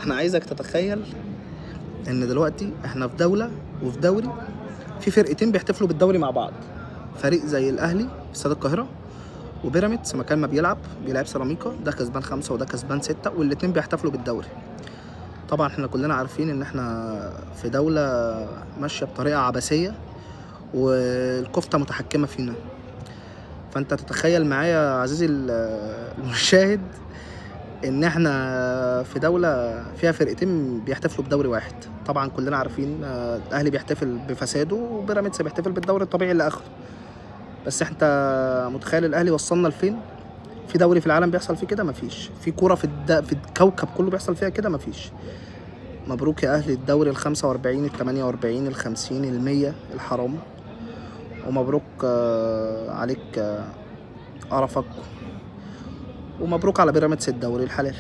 انا عايزك تتخيل ان دلوقتي احنا في دولة وفي دوري في فرقتين بيحتفلوا بالدوري مع بعض. فريق زي الاهلي في استاد القاهرة، وبيراميدز مكان ما بيلعب سيراميكا، ده كسبان 5 وده كسبان 6، والاتنين بيحتفلوا بالدوري. طبعا احنا كلنا عارفين ان احنا في دولة ماشية بطريقة عبثية والكفتة متحكمة فينا. فانت تتخيل معايا يا عزيزي المشاهد ان احنا في دولة فيها فرقتين بيحتفلوا بدوري واحد. طبعا كلنا عارفين الاهلي بيحتفل بفساده وبيراميدز بيحتفل بالدوري الطبيعي اللي اخره. بس انت متخيل الاهلي وصلنا لفين؟ في دوري في العالم بيحصل فيه كده مفيش، في كوره في الكوكب كله بيحصل فيها كده مفيش. مبروك يا اهلي الدوري ال45 ال48 ال50 ال100 الحرام، ومبروك عليك قرفك، ومبروك على بيراميدز الدوري الحلال.